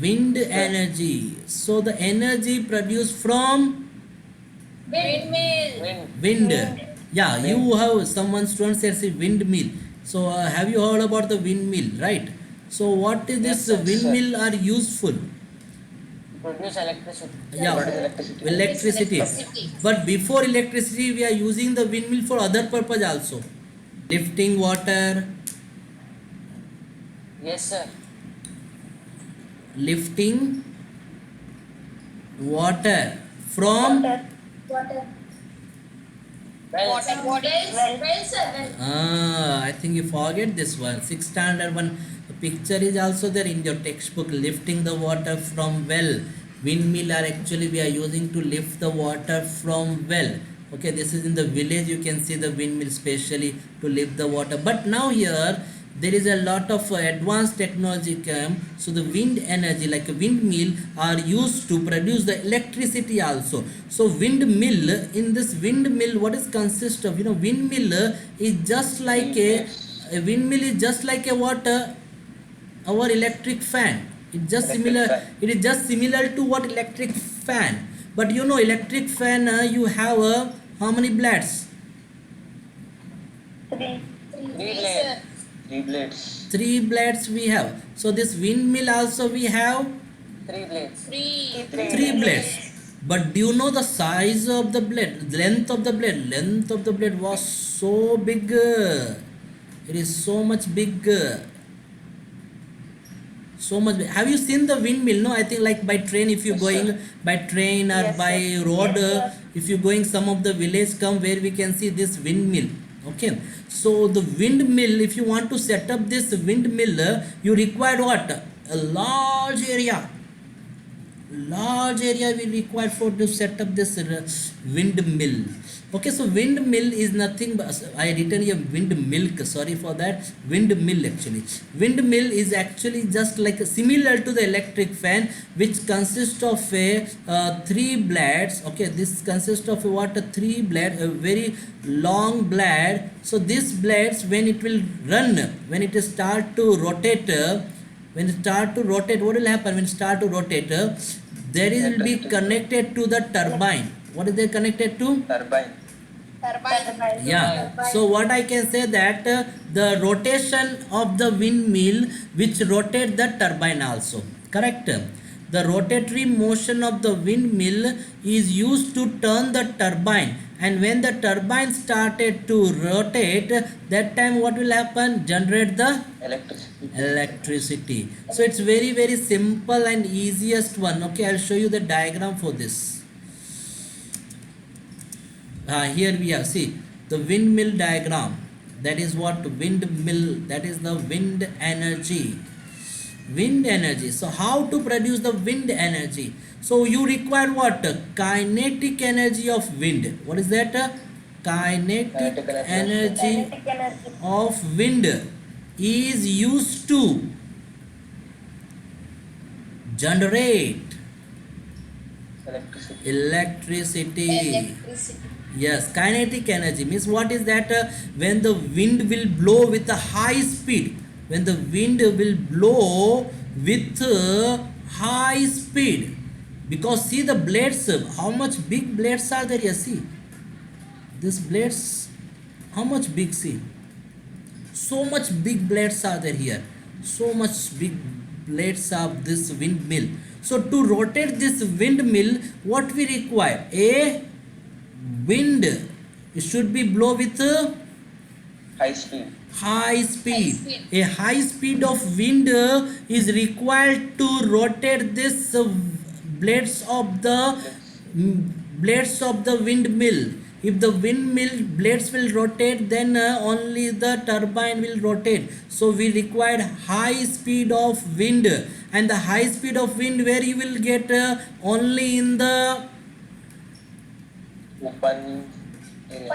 Wind energy. So the energy produced from Windmill. wind. Yeah, you have someone student says a windmill. So have you heard about the windmill, right? So what is Yes, this sir. windmill are useful? Produce electricity. Yeah, Produce electricity. electricity. But before electricity, we are using the windmill for other purpose also. Lifting water, Yes, sir. lifting water from Water. Well, Well, sir. I think you forget this one. Sixth standard one. The picture is also there in your textbook. Lifting the water from well. Windmill are actually we are using to lift the water from well. Okay, this is in the village. You can see the windmill specially to lift the water. But now here there is a lot of advanced technology come. So the wind energy like a windmill are used to produce the electricity also. So windmill, in this windmill what is consist of, windmill is just like a windmill is just like a water, our electric fan. It just Electric similar, fan. it is just similar to what electric fan. But electric fan, you have how many blades? Three. Three blades. Three blades. Three blades we have. So this windmill also we have Three blades. three blades. But do you know the size of the blade, length of the blade? Length of the blade was so big. It is so much big. So much big. Have you seen the windmill? No, I think like by train, if you're Yes, going sir. by train or Yes, by sir. road, Yes, sir. if you're going some of the village come where we can see this windmill. Okay, so the windmill, if you want to set up this windmill, you require what? A large area. Large area we require for to set up this windmill. Okay, so windmill is nothing but I written here windmilk. Sorry for that. Windmill actually. Windmill is actually just like similar to the electric fan, which consists of a three blades. Okay, this consists of what? A three blade, a very long blade. So these blades, when it will run, when it start to rotate. When it start to rotate, what will happen when it start to rotate? There is will be connected to the turbine. What is they connected to? Turbine. Turbine. Yeah. So what I can say that the rotation of the windmill which rotate the turbine also. Correct. The rotatory motion of the windmill is used to turn the turbine, and when the turbine started to rotate, that time what will happen? Generate the Electricity. electricity. So it's very very simple and easiest one. Okay, I'll show you the diagram for this. Here we have, see the windmill diagram. That is what windmill, that is the wind energy. Wind energy. So how to produce the wind energy? So you require what? Kinetic energy of wind. What is that? Kinetic Kinetic energy. energy Kinetic energy. of wind is used to generate Electricity. electricity. Yes, kinetic energy means what is that? When the wind will blow with a high speed. When the wind will blow with high speed. Because see the blades, how much big blades are there? Yes, see. These blades, how much big, see. So much big blades are there here. So much big blades of this windmill. So to rotate this windmill, what we require? A wind. It should be blow with High speed. high speed. A high speed of wind is required to rotate this blades of the windmill. If the windmill blades will rotate, then only the turbine will rotate. So we require high speed of wind, and the high speed of wind where you will get only in the Open area.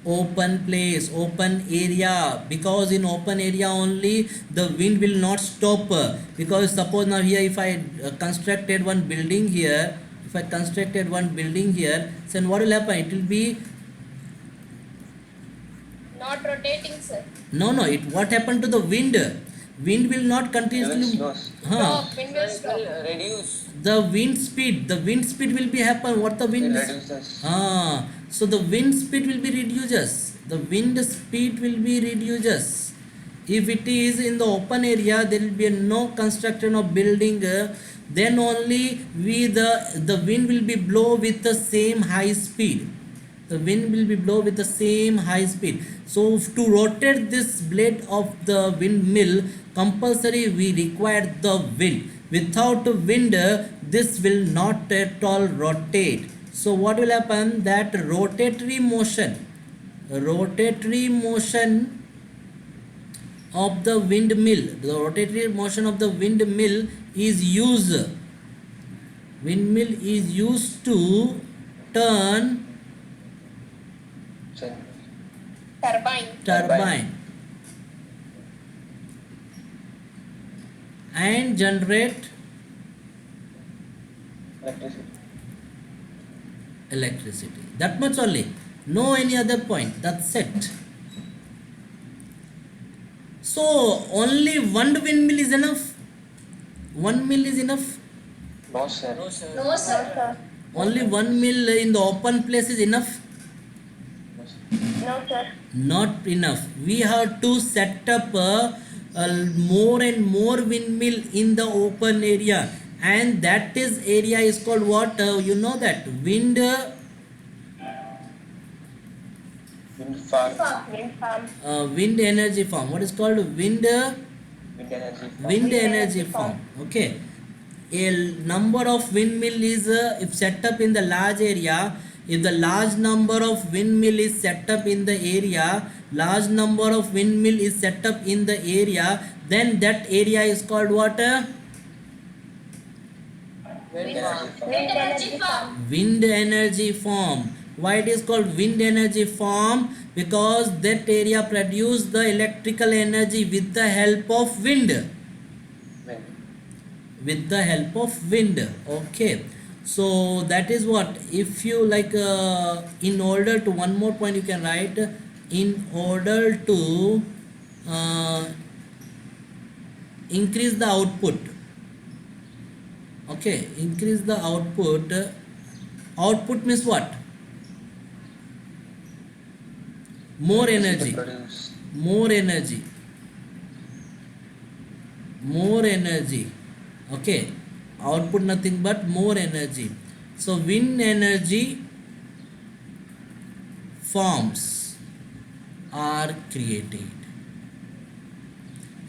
open place, open area, because in open area only the wind will not stop. Because suppose now here if I constructed one building here, then what will happen? It will be Not rotating, sir. no, it what happened to the wind? Wind will not It will continuously. slow. Huh. Wind will It stop. will reduce. The wind speed will be happen. What the It wind is? reduces. So the wind speed will be reduces. The wind speed will be reduces. If it is in the open area, there will be no construction of building. Then only the wind will be blow with the same high speed. The wind will be blow with the same high speed. So to rotate this blade of the windmill, compulsory we require the wind. Without wind, this will not at all rotate. So what will happen? That rotatory motion of the windmill, the rotatory motion of the windmill is used. Windmill is used to turn Gen- turbine and generate Electricity. electricity. That much only. No any other point. That's it. So only one windmill is enough. One mill is enough. No, sir. No, sir. Only one mill in the open place is enough. No, sir. No, sir. Not enough. We have to set up more and more windmill in the open area, and that is area is called what? You know that wind. Wind farm. Wind farm. Wind energy farm. What is called wind? Wind energy farm. Wind energy farm. Okay. A number of windmill is if set up in the large area. If the large number of windmill is set up in the area, large number of windmill is set up in the area, then that area is called what? Wind energy farm. Wind energy farm. Wind energy farm. Why it is called wind energy farm? Because that area produce the electrical energy with the help of wind. Wind. With the help of wind. Okay, so that is what, if you like, in order to, one more point you can write, in order to increase the output. Okay, increase the output. Output means what? More energy. Produce. More energy. More energy. Okay, output nothing but more energy. So wind energy farms are created.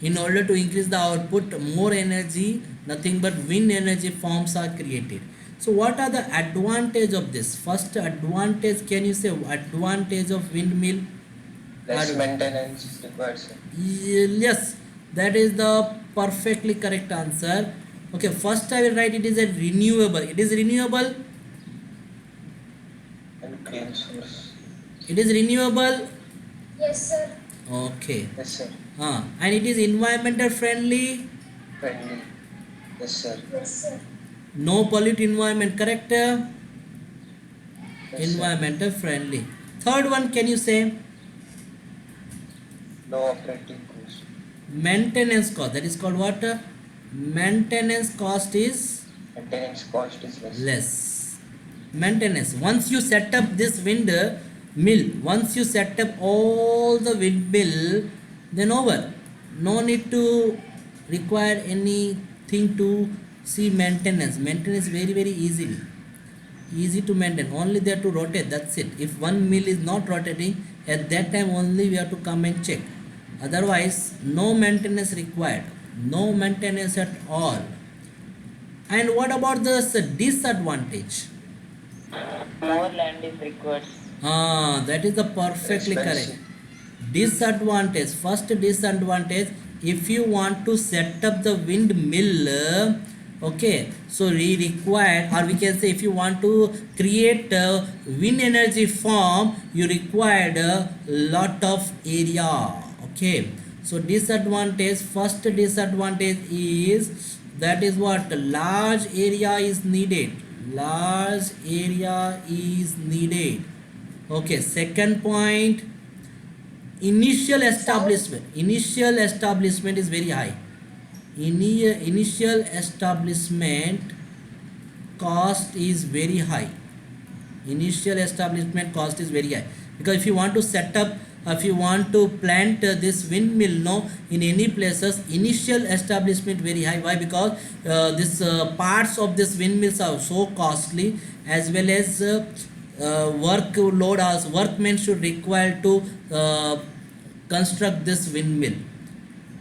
In order to increase the output, more energy, nothing but wind energy farms are created. So what are the advantage of this? First advantage, can you say advantage of windmill? Less Ad- maintenance is required, sir. Yes, that is the perfectly correct answer. Okay, first I will write it is a renewable. It is renewable. And clean source. It is renewable. Yes, sir. Okay. Yes, sir. And it is environmental friendly. Friendly. Yes, sir. Yes, sir. No pollute environment. Correct? Yes, sir. Environmental friendly. Third one, can you say? Low operating cost. Maintenance cost. That is called what? Maintenance cost is Maintenance cost is less. less. Maintenance. Once you set up this wind mill, once you set up all the windmill, then over. No need to require anything to see maintenance. Maintenance very very easy to maintain. Only there to rotate. That's it. If one mill is not rotating, at that time only we have to come and check. Otherwise, no maintenance required. No maintenance at all. And what about this disadvantage? More land is required. That is the perfectly Expensive. correct. Disadvantage. First disadvantage, if you want to set up the windmill, okay, so we require, or we can say if you want to create a wind energy farm, you required a lot of area. Okay, so disadvantage, first disadvantage is, that is what, large area is needed. Large area is needed. Okay, second point, Initial establishment is very high. Initial establishment cost is very high. Initial establishment cost is very high, because if you want to set up, if you want to plant this windmill, no, in any places, initial establishment very high. Why? Because this parts of this windmills are so costly, as well as workload, as workmen should require to construct this windmill.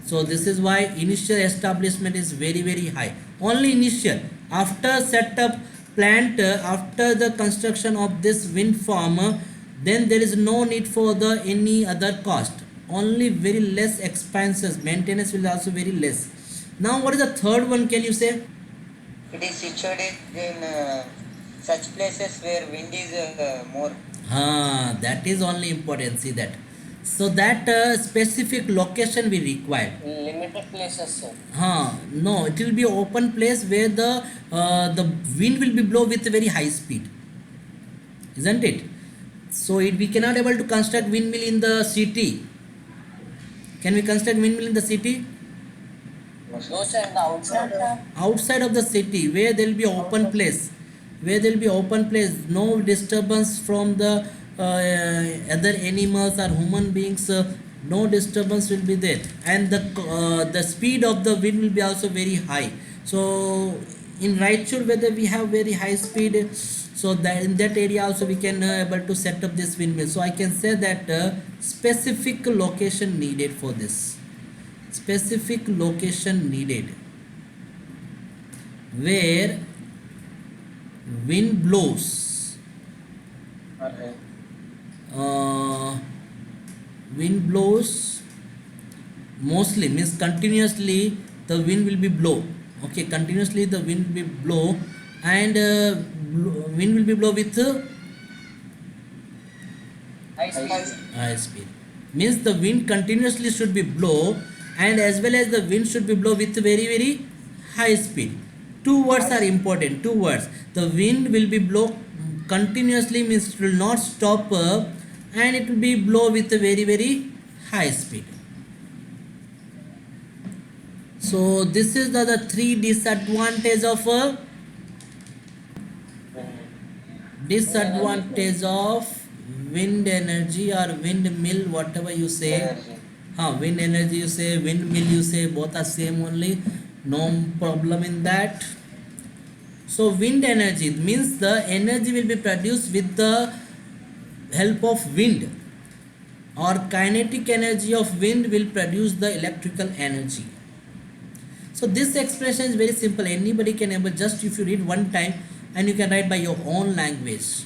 So this is why initial establishment is very, very high. Only initial. After setup plant, after the construction of this wind farm, then there is no need for the any other cost. Only very less expenses. Maintenance will also very less. Now what is the third one? Can you say? It is situated in such places where wind is more. That is only important. See that. So that specific location we require. Limited places, sir. No, it will be open place where the wind will be blow with very high speed, isn't it? So we cannot able to construct windmill in the city. Can we construct windmill in the city? No, sir. No, sir, in the outside. Outside of the city, where there will be open place, no disturbance from the other animals or human beings, no disturbance will be there, and the speed of the wind will be also very high. So in Raichur, whether we have very high speed, so that in that area also we can able to set up this windmill. So I can say that specific location needed for this. Specific location needed where wind blows. Alright. Wind blows mostly, means continuously the wind will be blow. Okay, continuously the wind will be blow, and wind will be blow with high speed. Means the wind continuously should be blow, and as well as the wind should be blow with very, very high speed. Two words are important. Two words. The wind will be blow continuously, means it will not stop, and it will be blow with a very, very high speed. So this is the three disadvantage of wind energy or windmill, whatever you say. Energy. Wind energy you say, windmill you say, both are same only, no problem in that. So wind energy means the energy will be produced with the help of wind, or kinetic energy of wind will produce the electrical energy. So this expression is very simple. Anybody can able, just if you read one time, and you can write by your own language.